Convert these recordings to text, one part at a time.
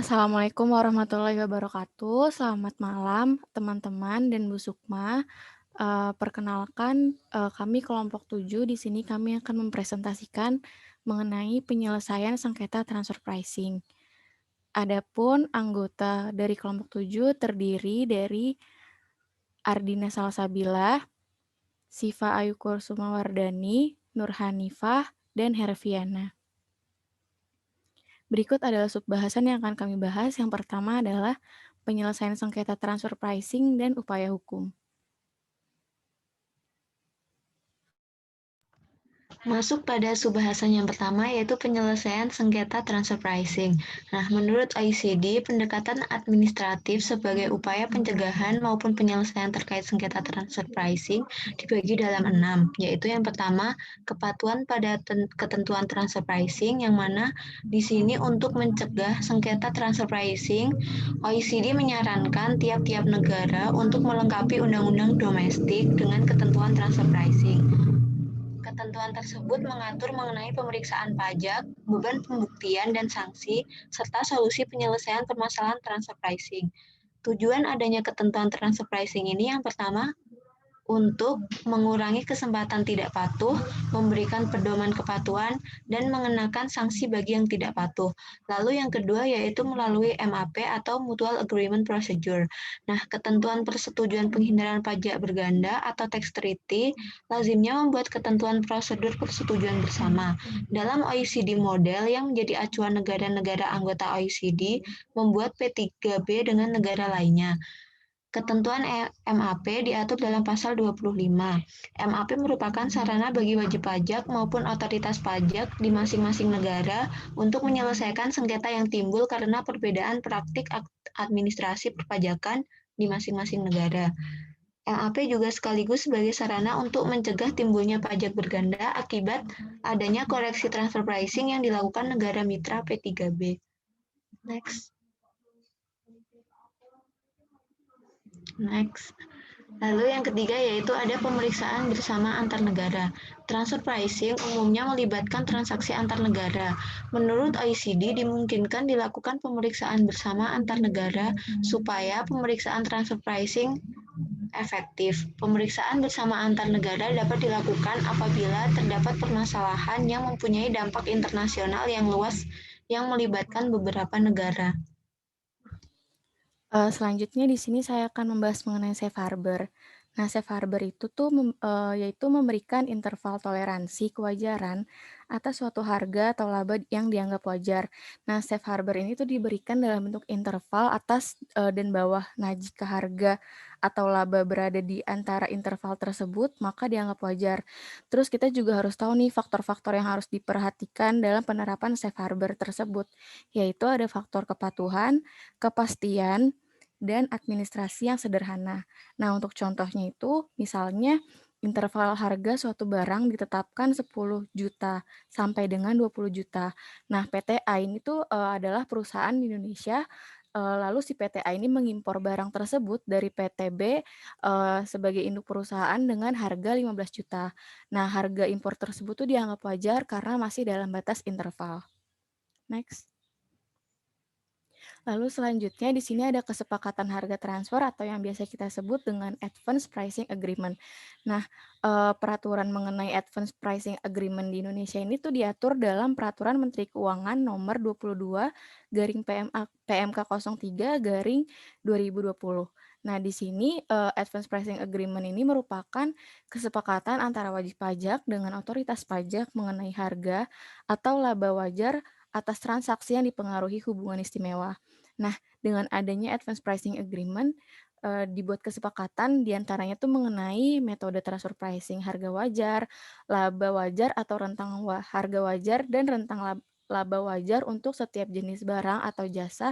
Assalamualaikum warahmatullahi wabarakatuh. Selamat malam teman-teman dan Bu Sukma. Perkenalkan, kami kelompok 7. Di sini kami akan mempresentasikan mengenai penyelesaian sengketa transfer pricing. Adapun anggota dari kelompok 7 terdiri dari Ardina Salsabila, Siva Ayu Kursumawardani, Nur Hanifah, dan Herviana. Berikut adalah subbahasan yang akan kami bahas. Yang pertama adalah penyelesaian sengketa transfer pricing dan upaya hukum. Masuk pada subbahasan yang pertama yaitu penyelesaian sengketa transfer pricing. Nah, menurut OECD, pendekatan administratif sebagai upaya pencegahan maupun penyelesaian terkait sengketa transfer pricing dibagi dalam 6, yaitu yang pertama, kepatuhan pada ketentuan transfer pricing, yang mana di sini untuk mencegah sengketa transfer pricing, OECD menyarankan tiap-tiap negara untuk melengkapi undang-undang domestik dengan ketentuan transfer pricing. Ketentuan tersebut mengatur mengenai pemeriksaan pajak, beban pembuktian dan sanksi, serta solusi penyelesaian permasalahan transfer pricing. Tujuan adanya ketentuan transfer pricing ini yang pertama, untuk mengurangi kesempatan tidak patuh, memberikan pedoman kepatuhan, dan mengenakan sanksi bagi yang tidak patuh. Lalu yang kedua yaitu melalui MAP atau Mutual Agreement Procedure. Nah, ketentuan persetujuan penghindaran pajak berganda atau tax treaty lazimnya membuat ketentuan prosedur persetujuan bersama. Dalam OECD model yang menjadi acuan negara-negara anggota OECD membuat P3B dengan negara lainnya. Ketentuan MAP diatur dalam pasal 25. MAP merupakan sarana bagi wajib pajak maupun otoritas pajak di masing-masing negara untuk menyelesaikan sengketa yang timbul karena perbedaan praktik administrasi perpajakan di masing-masing negara. MAP juga sekaligus sebagai sarana untuk mencegah timbulnya pajak berganda akibat adanya koreksi transfer pricing yang dilakukan negara mitra P3B. Next. Lalu yang ketiga yaitu ada pemeriksaan bersama antar negara. Transfer pricing umumnya melibatkan transaksi antar negara. Menurut OECD dimungkinkan dilakukan pemeriksaan bersama antar negara supaya pemeriksaan transfer pricing efektif. Pemeriksaan bersama antar negara dapat dilakukan apabila terdapat permasalahan yang mempunyai dampak internasional yang luas yang melibatkan beberapa negara. Selanjutnya di sini saya akan membahas mengenai safe harbor. Nah, safe harbor itu tuh yaitu memberikan interval toleransi kewajaran atas suatu harga atau laba yang dianggap wajar. Nah, safe harbor ini tuh diberikan dalam bentuk interval atas dan bawah. Nah, jika harga atau laba berada di antara interval tersebut, maka dianggap wajar. Terus kita juga harus tahu nih faktor-faktor yang harus diperhatikan dalam penerapan safe harbor tersebut, yaitu ada faktor kepatuhan, kepastian, dan administrasi yang sederhana. Nah, untuk contohnya itu, misalnya interval harga suatu barang ditetapkan 10 juta sampai dengan 20 juta. Nah, PTA ini tuh adalah perusahaan di Indonesia, lalu si PTA ini mengimpor barang tersebut dari PTB sebagai induk perusahaan dengan harga 15 juta. Nah, harga impor tersebut tuh dianggap wajar karena masih dalam batas interval. Next. Lalu selanjutnya di sini ada kesepakatan harga transfer atau yang biasa kita sebut dengan Advance Pricing Agreement. Nah, peraturan mengenai Advance Pricing Agreement di Indonesia ini tuh diatur dalam Peraturan Menteri Keuangan Nomor 22 garing PMK 03 garing 2020. Nah, di sini Advance Pricing Agreement ini merupakan kesepakatan antara wajib pajak dengan otoritas pajak mengenai harga atau laba wajar atas transaksi yang dipengaruhi hubungan istimewa. Nah, dengan adanya Advance Pricing Agreement, dibuat kesepakatan diantaranya tuh mengenai metode transfer pricing harga wajar, laba wajar atau rentang harga wajar, dan rentang laba wajar untuk setiap jenis barang atau jasa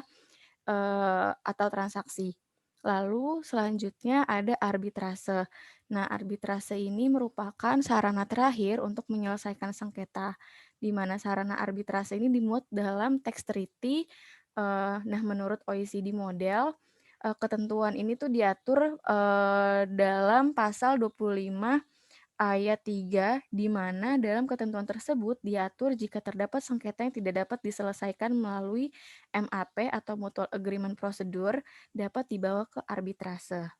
atau transaksi. Lalu selanjutnya ada arbitrase. Nah, arbitrase ini merupakan sarana terakhir untuk menyelesaikan sengketa, di mana sarana arbitrase ini dimuat dalam tax treaty. Nah, menurut OECD model, ketentuan ini tuh diatur dalam pasal 25 ayat 3, di mana dalam ketentuan tersebut diatur jika terdapat sengketa yang tidak dapat diselesaikan melalui MAP atau Mutual Agreement Procedure dapat dibawa ke arbitrase.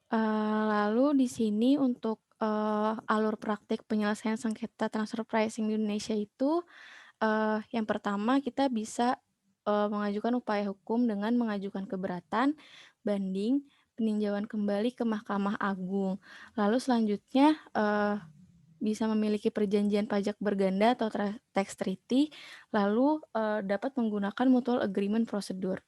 Lalu di sini untuk, alur praktik penyelesaian sengketa transfer pricing di Indonesia itu, yang pertama kita bisa, mengajukan upaya hukum dengan mengajukan keberatan, banding, peninjauan kembali ke Mahkamah Agung. Lalu selanjutnya, bisa memiliki perjanjian pajak berganda atau tax treaty, lalu, dapat menggunakan mutual agreement procedure.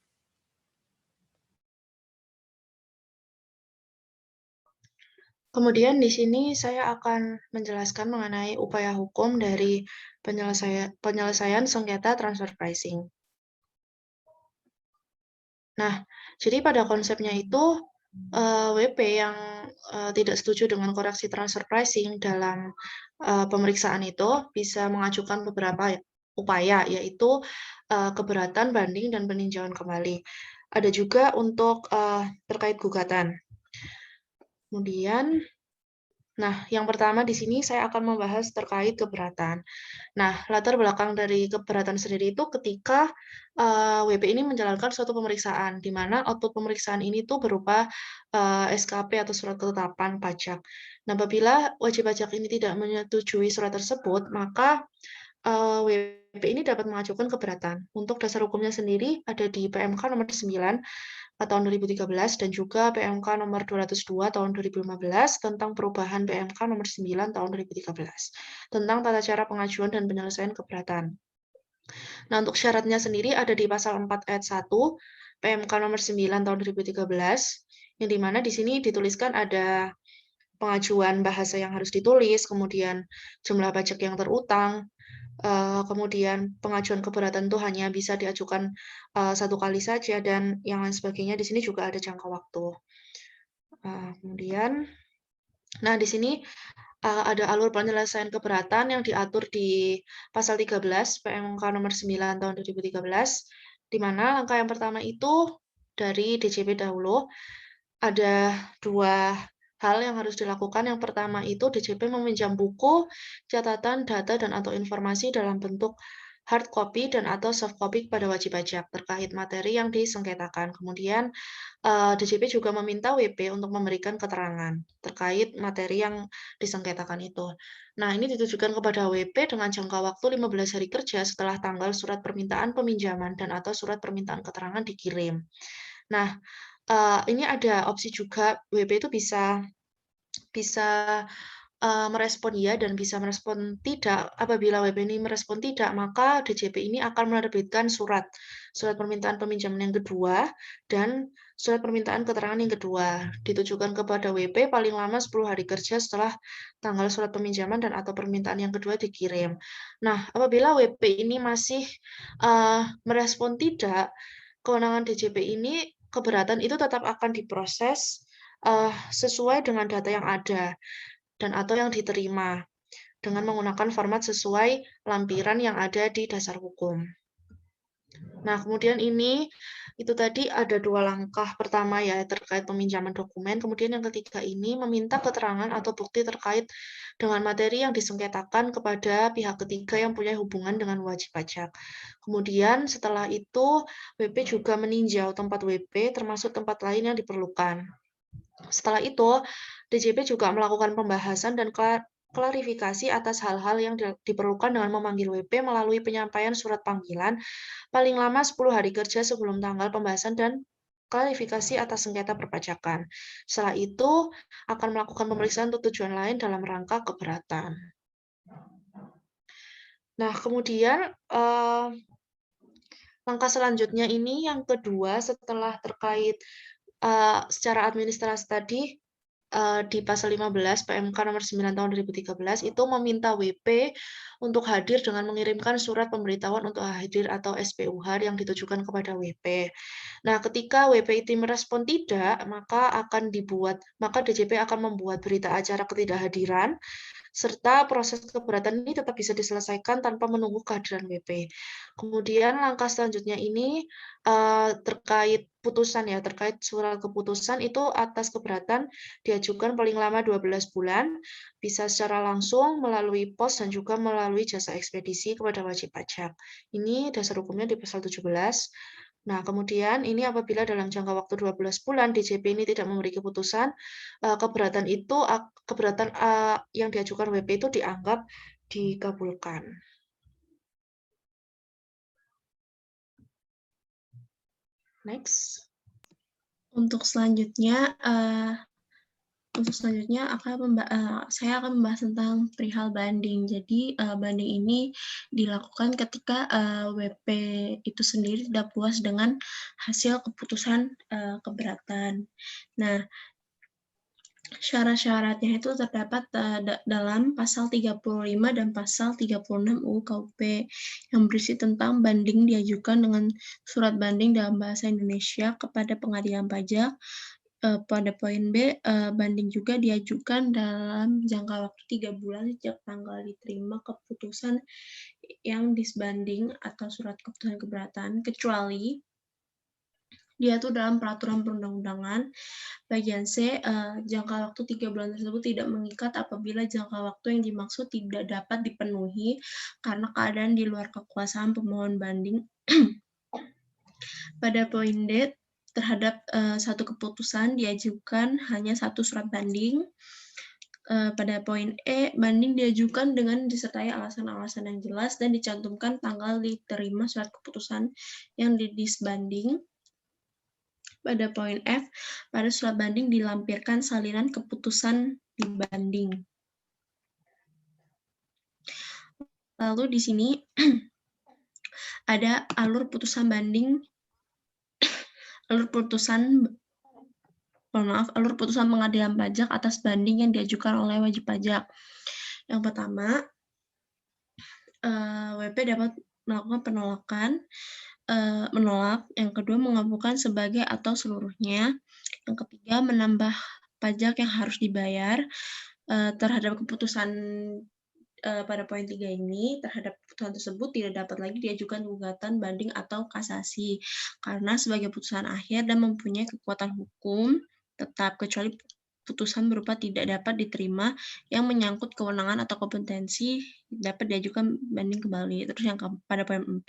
Kemudian di sini saya akan menjelaskan mengenai upaya hukum dari penyelesaian sengketa transfer pricing. Nah, jadi pada konsepnya itu, WP yang, tidak setuju dengan koreksi transfer pricing dalam, pemeriksaan itu bisa mengajukan beberapa upaya, yaitu, keberatan, banding, dan peninjauan kembali. Ada juga untuk, terkait gugatan. Kemudian, nah, yang pertama di sini saya akan membahas terkait keberatan. Nah, latar belakang dari keberatan sendiri itu ketika, WP ini menjalankan suatu pemeriksaan, di mana output pemeriksaan ini tuh berupa, SKP atau surat ketetapan pajak. Nah, apabila wajib pajak ini tidak menyetujui surat tersebut, maka, WP ini dapat mengajukan keberatan. Untuk dasar hukumnya sendiri ada di PMK nomor 9 tahun 2013 dan juga PMK nomor 202 tahun 2015 tentang perubahan PMK nomor 9 tahun 2013 tentang tata cara pengajuan dan penyelesaian keberatan. Nah, untuk syaratnya sendiri ada di pasal 4 ayat 1 PMK nomor 9 tahun 2013 yang di mana di sini dituliskan ada pengajuan bahasa yang harus ditulis, kemudian jumlah pajak yang terutang, kemudian pengajuan keberatan itu hanya bisa diajukan, 1 kali saja dan yang lain sebagainya. Di sini juga ada jangka waktu. Kemudian nah di sini, ada alur penyelesaian keberatan yang diatur di pasal 13 PMK nomor 9 tahun 2013, di mana langkah yang pertama itu dari DJP dahulu, ada 2 hal yang harus dilakukan. Yang pertama itu DJP meminjam buku, catatan, data, dan atau informasi dalam bentuk hard copy dan atau soft copy kepada wajib pajak terkait materi yang disengketakan. Kemudian, DJP juga meminta WP untuk memberikan keterangan terkait materi yang disengketakan itu. Nah, ini ditujukan kepada WP dengan jangka waktu 15 hari kerja setelah tanggal surat permintaan peminjaman dan atau surat permintaan keterangan dikirim. Nah, ini ada opsi juga WP itu bisa bisa, merespon iya dan bisa merespon tidak. Apabila WP ini merespon tidak, maka DJP ini akan menerbitkan surat, surat permintaan peminjaman yang kedua dan surat permintaan keterangan yang kedua, ditujukan kepada WP paling lama 10 hari kerja setelah tanggal surat peminjaman dan atau permintaan yang kedua dikirim. Nah, apabila WP ini masih, merespon tidak, kewenangan DJP ini keberatan itu tetap akan diproses, sesuai dengan data yang ada dan atau yang diterima, dengan menggunakan format sesuai lampiran yang ada di dasar hukum. Nah, kemudian itu tadi ada 2 langkah. Pertama ya terkait peminjaman dokumen, kemudian yang ketiga ini meminta keterangan atau bukti terkait dengan materi yang disengketakan kepada pihak ketiga yang punya hubungan dengan wajib pajak. Kemudian setelah itu, WP juga meninjau tempat WP termasuk tempat lain yang diperlukan. Setelah itu, DJP juga melakukan pembahasan dan klarifikasi atas hal-hal yang diperlukan dengan memanggil WP melalui penyampaian surat panggilan paling lama 10 hari kerja sebelum tanggal pembahasan dan klarifikasi atas sengketa perpajakan. Setelah itu, akan melakukan pemeriksaan untuk tujuan lain dalam rangka keberatan. Nah, kemudian, langkah selanjutnya ini yang kedua setelah terkait, secara administrasi tadi di pasal 15 PMK nomor 9 tahun 2013 itu meminta WP untuk hadir dengan mengirimkan surat pemberitahuan untuk hadir atau SPUH yang ditujukan kepada WP. Nah, ketika WP itu merespon tidak, maka DJP akan membuat berita acara ketidakhadiran serta proses keberatan ini tetap bisa diselesaikan tanpa menunggu kehadiran WP. Kemudian langkah selanjutnya ini, terkait surat keputusan itu atas keberatan diajukan paling lama 12 bulan, bisa secara langsung melalui pos dan juga melalui jasa ekspedisi kepada wajib pajak. Ini dasar hukumnya di pasal 17. Nah, kemudian ini apabila dalam jangka waktu 12 bulan DJP ini tidak memberi keputusan, keberatan, yang diajukan WP itu dianggap dikabulkan. Next. Untuk selanjutnya, saya akan membahas tentang perihal banding. Jadi, banding ini dilakukan ketika, WP itu sendiri tidak puas dengan hasil keputusan, keberatan. Nah, syarat-syaratnya itu terdapat, dalam pasal 35 dan pasal 36 UU KUP yang berisi tentang banding diajukan dengan surat banding dalam bahasa Indonesia kepada pengadilan pajak. Pada poin B, banding juga diajukan dalam jangka waktu 3 bulan sejak tanggal diterima keputusan yang disbanding atau surat keputusan keberatan, kecuali diatur dalam peraturan perundang-undangan. Bagian C, jangka waktu 3 bulan tersebut tidak mengikat apabila jangka waktu yang dimaksud tidak dapat dipenuhi karena keadaan di luar kekuasaan pemohon banding. Pada poin D, terhadap satu keputusan diajukan hanya satu surat banding. Pada poin E, banding diajukan dengan disertai alasan-alasan yang jelas dan dicantumkan tanggal diterima surat keputusan yang didisbanding. Pada poin F, pada surat banding dilampirkan salinan keputusan dibanding. Lalu di sini ada alur putusan banding, alur putusan pengadilan pajak atas banding yang diajukan oleh wajib pajak. Yang pertama, WP dapat melakukan penolakan, menolak. Yang kedua, mengabulkan sebagai atau seluruhnya. Yang ketiga, menambah pajak yang harus dibayar. Terhadap keputusan pada poin 3 ini, terhadap keputusan tersebut tidak dapat lagi diajukan gugatan banding atau kasasi karena sebagai putusan akhir dan mempunyai kekuatan hukum tetap, kecuali putusan berupa tidak dapat diterima yang menyangkut kewenangan atau kompetensi dapat diajukan banding kembali. Terus yang pada poin 4,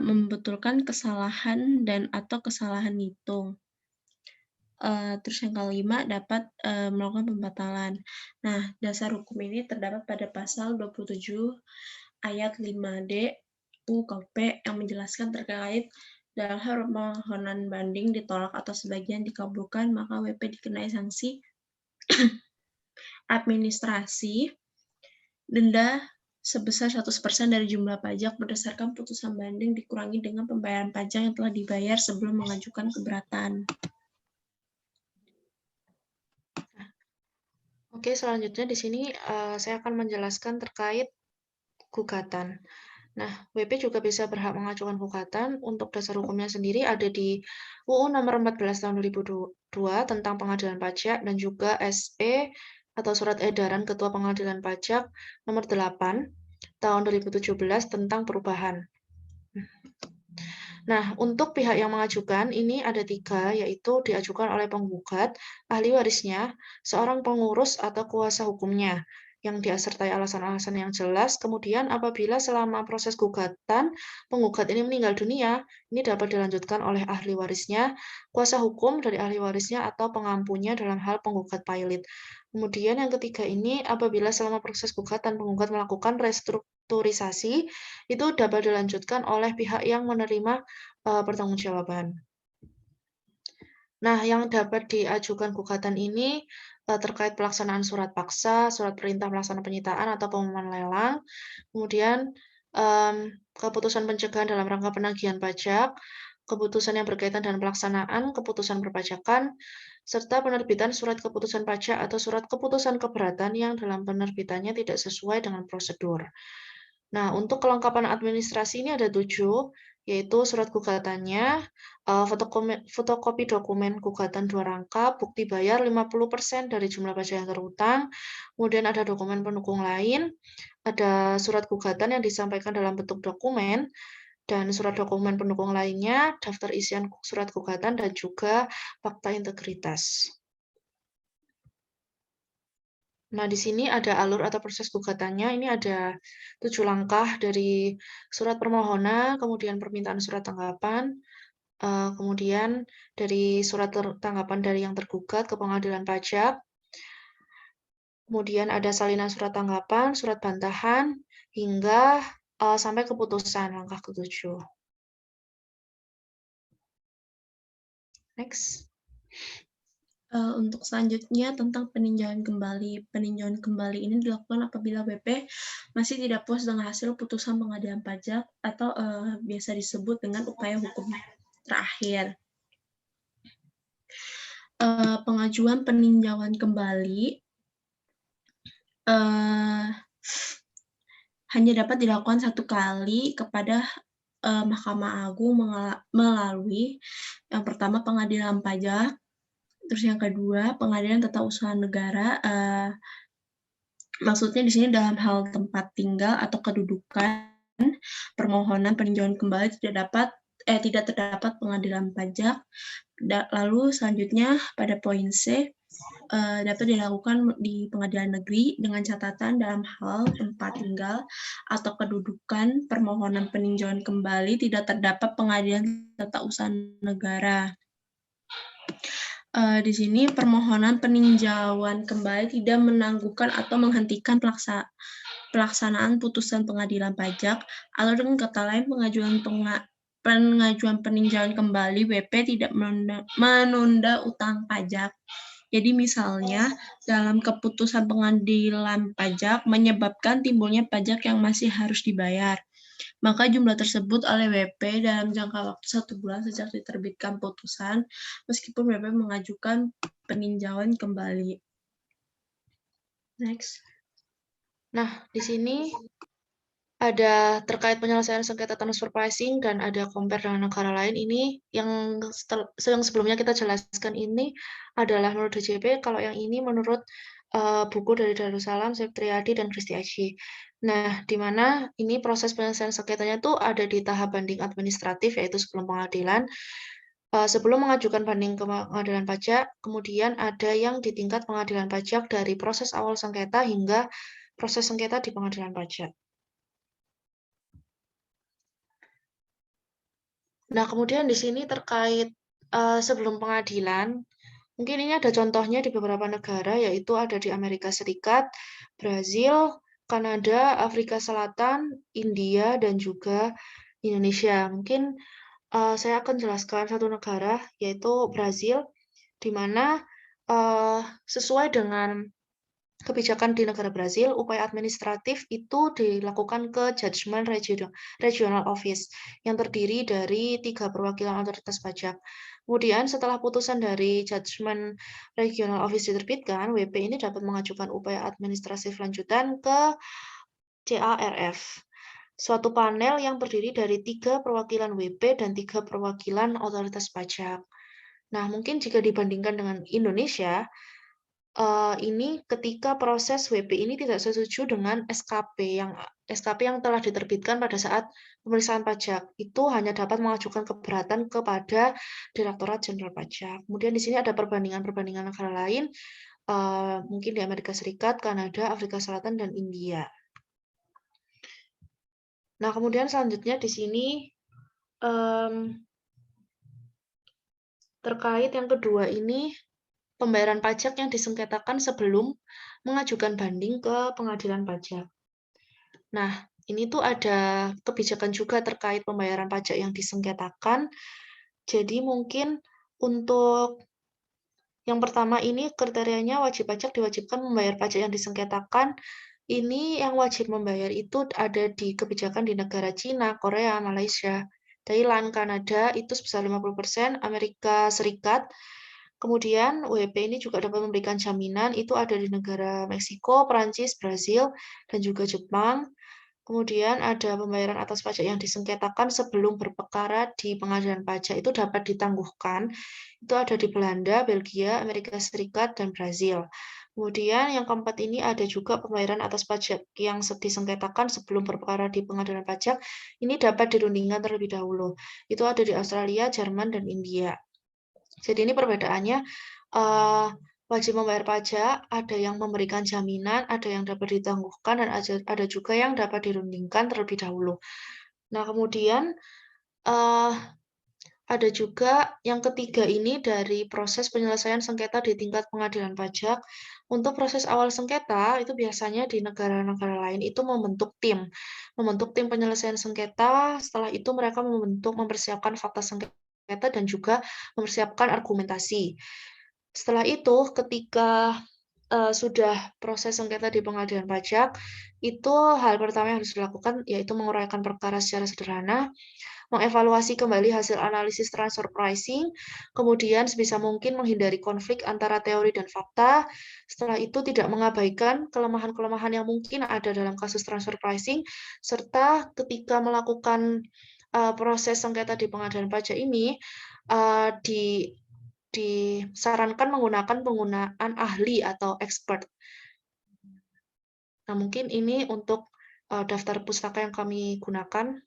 membetulkan kesalahan dan atau kesalahan ngitung. Terus yang kelima dapat melakukan pembatalan. Nah, dasar hukum ini terdapat pada pasal 27 ayat 5D UU KUP yang menjelaskan terkait dalam hal permohonan banding ditolak atau sebagian dikabulkan, maka WP dikenai sanksi administrasi denda sebesar 100% dari jumlah pajak berdasarkan putusan banding dikurangi dengan pembayaran pajak yang telah dibayar sebelum mengajukan keberatan. Oke, selanjutnya di sini saya akan menjelaskan terkait gugatan. Nah, WP juga bisa berhak mengajukan gugatan. Untuk dasar hukumnya sendiri ada di UU nomor 14 tahun 2002 tentang pengadilan pajak dan juga SE atau surat edaran Ketua Pengadilan Pajak nomor 8 tahun 2017 tentang perubahan. Nah, untuk pihak yang mengajukan ini ada 3, yaitu diajukan oleh penggugat, ahli warisnya, seorang pengurus atau kuasa hukumnya, yang disertai alasan-alasan yang jelas. Kemudian apabila selama proses gugatan, penggugat ini meninggal dunia, ini dapat dilanjutkan oleh ahli warisnya, kuasa hukum dari ahli warisnya, atau pengampunya dalam hal penggugat pilot. Kemudian yang ketiga ini, apabila selama proses gugatan penggugat melakukan restrukturisasi, itu dapat dilanjutkan oleh pihak yang menerima pertanggungjawaban. Nah, yang dapat diajukan gugatan ini terkait pelaksanaan surat paksa, surat perintah pelaksana penyitaan atau pengumuman lelang, kemudian keputusan pencegahan dalam rangka penagihan pajak, keputusan yang berkaitan dengan pelaksanaan keputusan perpajakan, serta penerbitan surat keputusan pajak atau surat keputusan keberatan yang dalam penerbitannya tidak sesuai dengan prosedur. Nah, untuk kelengkapan administrasi ini ada 7, yaitu surat gugatannya, fotokopi dokumen gugatan 2 rangkap, bukti bayar 50% dari jumlah pajak yang terhutang, kemudian ada dokumen pendukung lain, ada surat gugatan yang disampaikan dalam bentuk dokumen, dan surat dokumen pendukung lainnya, daftar isian surat gugatan, dan juga fakta integritas. Nah, di sini ada alur atau proses gugatannya. Ini ada 7 langkah dari surat permohonan, kemudian permintaan surat tanggapan, kemudian dari surat tanggapan dari yang tergugat ke pengadilan pajak, kemudian ada salinan surat tanggapan, surat bantahan, hingga sampai keputusan langkah ke-7. Next. Untuk selanjutnya tentang peninjauan kembali. Peninjauan kembali ini dilakukan apabila WP masih tidak puas dengan hasil putusan pengadilan pajak atau biasa disebut dengan upaya hukum terakhir. Pengajuan peninjauan kembali hanya dapat dilakukan 1 kali kepada Mahkamah Agung melalui yang pertama pengadilan pajak, terus yang kedua pengadilan tata usaha negara. Maksudnya di sini dalam hal tempat tinggal atau kedudukan permohonan peninjauan kembali tidak terdapat pengadilan pajak. Lalu selanjutnya pada poin C, dapat dilakukan di pengadilan negeri dengan catatan dalam hal tempat tinggal atau kedudukan permohonan peninjauan kembali tidak terdapat pengadilan tata usaha negara. Di sini permohonan peninjauan kembali tidak menangguhkan atau menghentikan pelaksanaan putusan pengadilan pajak, atau dengan kata lain pengajuan peninjauan kembali WP tidak menunda utang pajak. Jadi misalnya dalam keputusan pengadilan pajak menyebabkan timbulnya pajak yang masih harus dibayar, maka jumlah tersebut oleh WP dalam jangka waktu 1 bulan sejak diterbitkan putusan, meskipun WP mengajukan peninjauan kembali. Next. Nah, di sini ada terkait penyelesaian sengketa transfer pricing dan ada compare dengan negara lain. Ini yang sebelumnya kita jelaskan ini adalah menurut DJP, kalau yang ini menurut buku dari Darussalam, Septriadi, dan Kristi Aji. Nah, di mana ini proses penyelesaian sengketanya itu ada di tahap banding administratif, yaitu sebelum pengadilan. Sebelum mengajukan banding ke pengadilan pajak, kemudian ada yang di tingkat pengadilan pajak dari proses awal sengketa hingga proses sengketa di pengadilan pajak. Nah, kemudian di sini terkait sebelum pengadilan, mungkin ini ada contohnya di beberapa negara, yaitu ada di Amerika Serikat, Brazil, Kanada, Afrika Selatan, India, dan juga Indonesia. Mungkin saya akan jelaskan satu negara, yaitu Brazil, di mana sesuai dengan kebijakan di negara Brazil, upaya administratif itu dilakukan ke Judgment Regional Office yang terdiri dari 3 perwakilan otoritas pajak. Kemudian setelah putusan dari Judgment Regional Office diterbitkan, WP ini dapat mengajukan upaya administratif lanjutan ke CARF, suatu panel yang terdiri dari 3 perwakilan WP dan 3 perwakilan otoritas pajak. Nah, mungkin jika dibandingkan dengan Indonesia, ini ketika proses WP ini tidak setuju dengan SKP yang telah diterbitkan pada saat pemeriksaan pajak. Itu hanya dapat mengajukan keberatan kepada Direktorat Jenderal Pajak. Kemudian di sini ada perbandingan-perbandingan negara lain, mungkin di Amerika Serikat, Kanada, Afrika Selatan, dan India. Nah, kemudian selanjutnya di sini terkait yang kedua ini, pembayaran pajak yang disengketakan sebelum mengajukan banding ke pengadilan pajak. Nah, ini tuh ada kebijakan juga terkait pembayaran pajak yang disengketakan. Jadi mungkin untuk yang pertama ini kriterianya wajib pajak diwajibkan membayar pajak yang disengketakan. Ini yang wajib membayar itu ada di kebijakan di negara Cina, Korea, Malaysia, Thailand, Kanada itu sebesar 50%, Amerika Serikat. Kemudian WP ini juga dapat memberikan jaminan itu ada di negara Meksiko, Perancis, Brasil, dan juga Jepang. Kemudian ada pembayaran atas pajak yang disengketakan sebelum berperkara di pengadilan pajak itu dapat ditangguhkan. Itu ada di Belanda, Belgia, Amerika Serikat, dan Brazil. Kemudian yang keempat ini ada juga pembayaran atas pajak yang disengketakan sebelum berperkara di pengadilan pajak. Ini dapat dirundingkan terlebih dahulu. Itu ada di Australia, Jerman, dan India. Jadi ini perbedaannya, wajib membayar pajak, ada yang memberikan jaminan, ada yang dapat ditangguhkan, dan ada juga yang dapat dirundingkan terlebih dahulu. Nah, kemudian, ada juga yang ketiga ini dari proses penyelesaian sengketa di tingkat pengadilan pajak. Untuk proses awal sengketa, itu biasanya di negara-negara lain itu membentuk tim penyelesaian sengketa, setelah itu mereka mempersiapkan fakta sengketa dan juga mempersiapkan argumentasi. Setelah itu, ketika sudah proses sengketa di pengadilan pajak, itu hal pertama yang harus dilakukan yaitu menguraikan perkara secara sederhana, mengevaluasi kembali hasil analisis transfer pricing, kemudian sebisa mungkin menghindari konflik antara teori dan fakta. Setelah itu tidak mengabaikan kelemahan-kelemahan yang mungkin ada dalam kasus transfer pricing, serta ketika melakukan proses sengketa di pengadilan pajak ini, disarankan menggunakan penggunaan ahli atau expert. Nah, mungkin ini untuk daftar pustaka yang kami gunakan.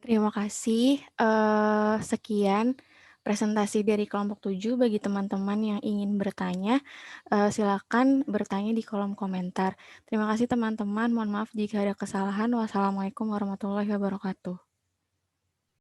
Terima kasih. Sekian presentasi dari kelompok 7. Bagi teman-teman yang ingin bertanya, silakan bertanya di kolom komentar. Terima kasih teman-teman. Mohon maaf jika ada kesalahan. Wassalamualaikum warahmatullahi wabarakatuh.